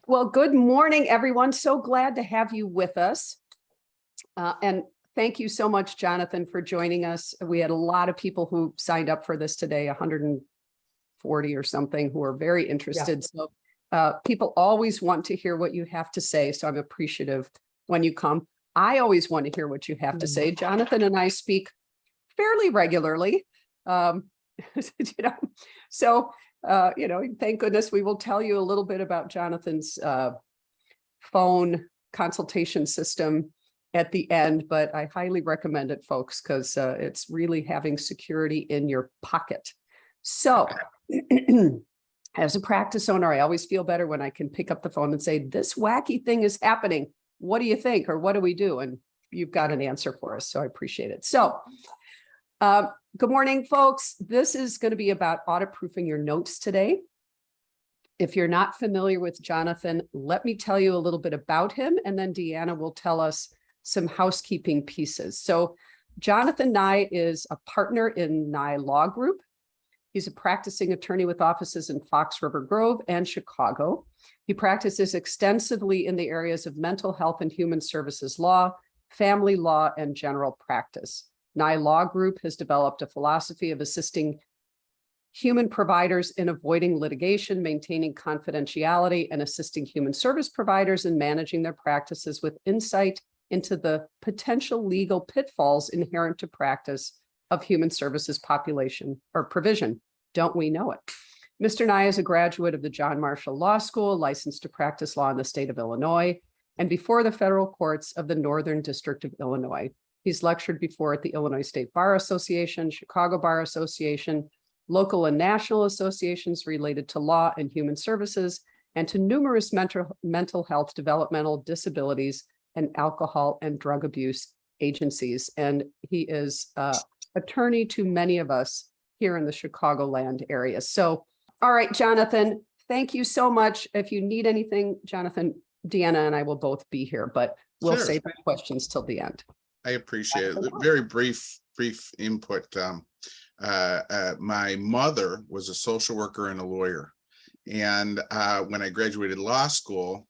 Well, good morning, everyone. So glad to have you with us. And thank you so much, Jonathan, for joining us. We had a lot of people who signed up for this today, 140 or something, who are very interested. Yeah. So people always want to hear what you have to say. So I'm appreciative when you come. I always want to hear what you have to say. Jonathan and I speak fairly regularly. Thank goodness we will tell you a little bit about Jonathan's phone consultation system at the end, but I highly recommend it, folks, because it's really having security in your pocket. So as a practice owner, I always feel better when I can pick up the phone and say, this wacky thing is happening. What do you think? Or what do we do? And you've got an answer for us. So I appreciate it. So good morning, folks. This is going to be about audit-proofing your notes today. If you're not familiar with Jonathan, let me tell you a little bit about him, and then Deanna will tell us some housekeeping pieces. So Jonathan Nye is a partner in Nye Law Group. He's a practicing attorney with offices in Fox River Grove and Chicago. He practices extensively in the areas of mental health and human services law, family law, and general practice. Nye Law Group has developed a philosophy of assisting human providers in avoiding litigation, maintaining confidentiality, and assisting human service providers in managing their practices with insight into the potential legal pitfalls inherent to practice of human services population or provision. Don't we know it? Mr. Nye is a graduate of the John Marshall Law School, licensed to practice law in the state of Illinois, and before the federal courts of the Northern District of Illinois. He's lectured before at the Illinois State Bar Association, Chicago Bar Association, local and national associations related to law and human services, and to numerous mental health, developmental disabilities, and alcohol and drug abuse agencies. And he is attorney to many of us here in the Chicagoland area. So, all right, Jonathan, thank you so much. If you need anything, Jonathan, Deanna and I will both be here, but we'll save our questions till the end. I appreciate it. Very brief input. My mother was a social worker and a lawyer. And when I graduated law school,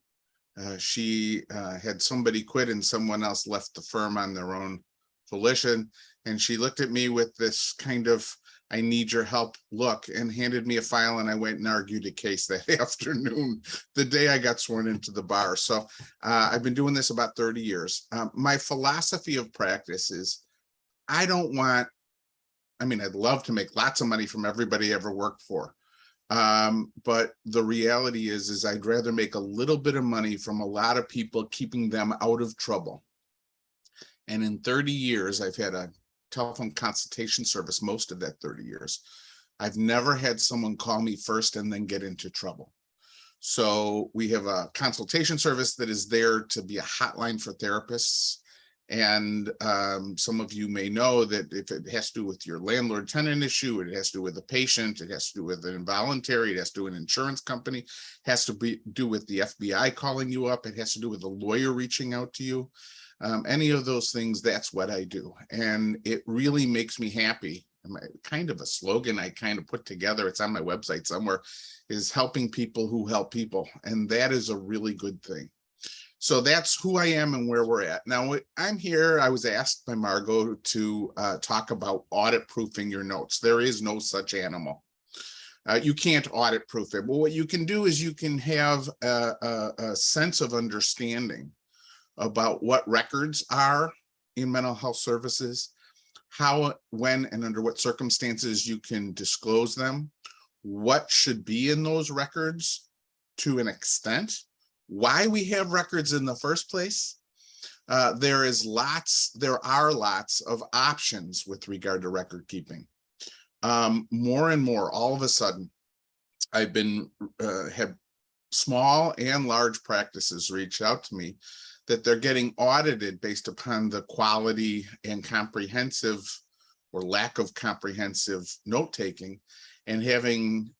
she had somebody quit and someone else left the firm on their own volition. And she looked at me with this kind of, I need your help look, and handed me a file, and I went and argued a case that afternoon, the day I got sworn into the bar. So I've been doing this about 30 years. My philosophy of practice is I'd love to make lots of money from everybody I ever worked for. But the reality is I'd rather make a little bit of money from a lot of people, keeping them out of trouble. And in 30 years, I've had a telephone consultation service most of that 30 years. I've never had someone call me first and then get into trouble. So we have a consultation service that is there to be a hotline for therapists. And some of you may know that if it has to do with your landlord-tenant issue, it has to do with a patient, it has to do with an involuntary, it has to do with an insurance company, it has to do with the FBI calling you up, it has to do with a lawyer reaching out to you. Any of those things, that's what I do. And it really makes me happy. Kind of a slogan I kind of put together, it's on my website somewhere, is helping people who help people. And that is a really good thing. So that's who I am and where we're at. Now, I'm here, I was asked by Margot to talk about audit-proofing your notes. There is no such animal. You can't audit-proof it. But what you can do is you can have a sense of understanding about what records are in mental health services, how, when, and under what circumstances you can disclose them, what should be in those records to an extent, why we have records in the first place. There are lots of options with regard to record keeping. More and more, all of a sudden, I've been have small and large practices reach out to me that they're getting audited based upon the quality and comprehensive or lack of comprehensive note-taking, and having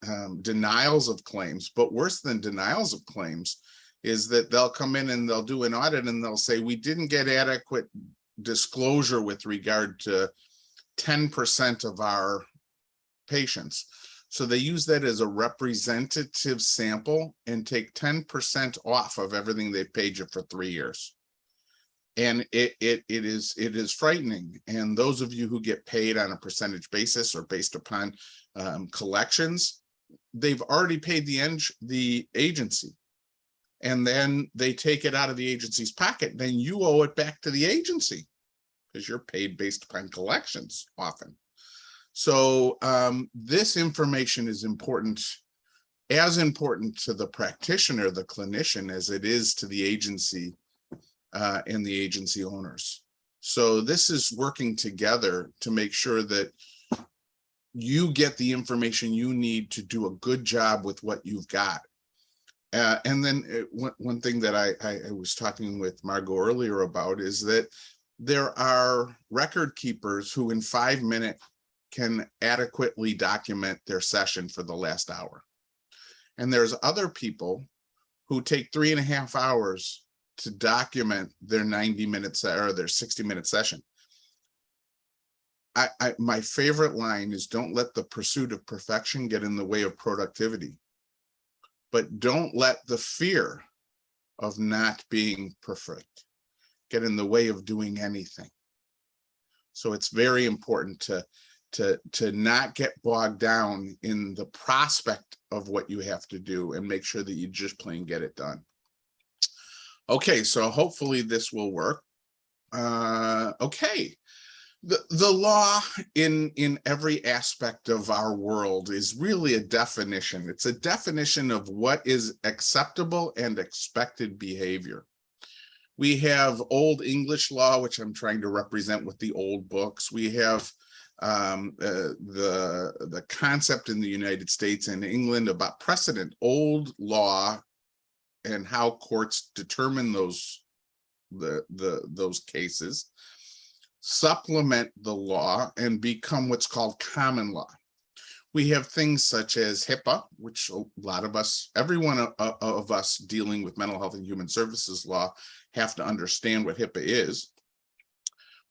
denials of claims. But worse than denials of claims is that they'll come in and they'll do an audit and they'll say, we didn't get adequate disclosure with regard to 10% of our patients. So they use that as a representative sample and take 10% off of everything they've paid you for 3 years. And it is frightening. And those of you who get paid on a percentage basis or based upon collections, they've already paid the agency. And then they take it out of the agency's pocket. Then you owe it back to the agency because you're paid based upon collections often. So this information is important, as important to the practitioner, the clinician, as it is to the agency and the agency owners. So this is working together to make sure that you get the information you need to do a good job with what you've got. And then one thing that I was talking with Margot earlier about is that there are record keepers who in 5 minutes can adequately document their session for the last hour. And there's other people who take 3.5 hours to document their 90 minutes or their 60-minute session. My favorite line is, don't let the pursuit of perfection get in the way of productivity, but don't let the fear of not being perfect get in the way of doing anything. So it's very important to not get bogged down in the prospect of what you have to do and make sure that you just plain get it done. Okay, so hopefully this will work. Okay, the law in every aspect of our world is really a definition. It's a definition of what is acceptable and expected behavior. We have Old English law, which I'm trying to represent with the old books. We have the concept in the United States and England about precedent, old law, and how courts determine those cases, supplement the law and become what's called common law. We have things such as HIPAA, which a lot of us, every one of us dealing with mental health and human services law have to understand what HIPAA is.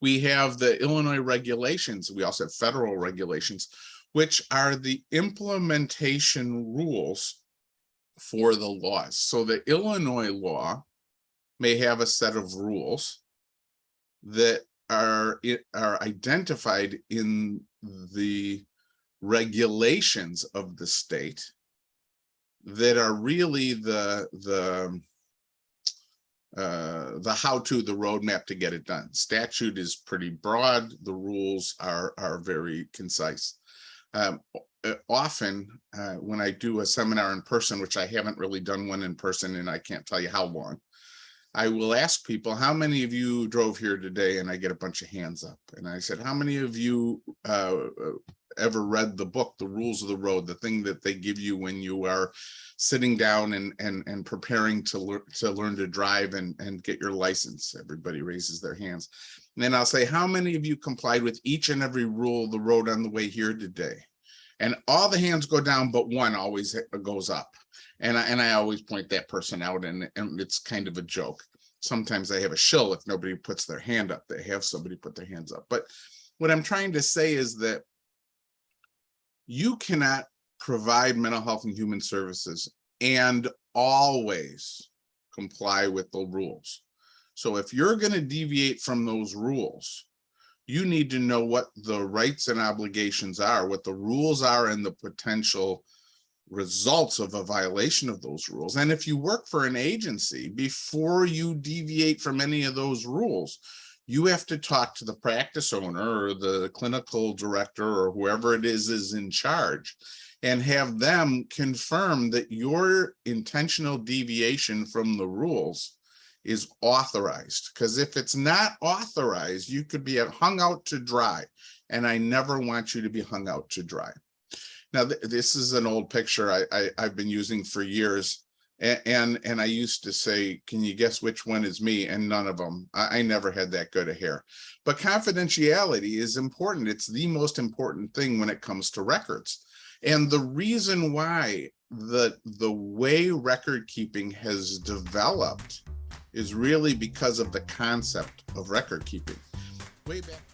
We have the Illinois regulations. We also have federal regulations, which are the implementation rules for the laws. So the Illinois law may have a set of rules that are identified in the regulations of the state that are really the how-to, the roadmap to get it done. Statute is pretty broad. The rules are very concise. Often when I do a seminar in person, which I haven't really done one in person and I can't tell you how long, I will ask people, how many of you drove here today? And I get a bunch of hands up. And I said, how many of you ever read the book, The Rules of the Road, the thing that they give you when you are sitting down and preparing to learn to drive and get your license? Everybody raises their hands. And then I'll say, how many of you complied with each and every rule of the road on the way here today? And all the hands go down, but one always goes up. And I always point that person out, and it's kind of a joke. Sometimes I have a shill if nobody puts their hand up. They have somebody put their hands up. But what I'm trying to say is that you cannot provide mental health and human services and always comply with the rules. So if you're going to deviate from those rules, you need to know what the rights and obligations are, what the rules are, and the potential results of a violation of those rules. And if you work for an agency, before you deviate from any of those rules, you have to talk to the practice owner or the clinical director or whoever it is in charge, and have them confirm that your intentional deviation from the rules is authorized. Because if it's not authorized, you could be hung out to dry. And I never want you to be hung out to dry. Now, this is an old picture I've been using for years. And I used to say, can you guess which one is me? And none of them. I never had that good a hair. But confidentiality is important. It's the most important thing when it comes to records. And the reason why the way record keeping has developed is really because of the concept of record keeping. Way back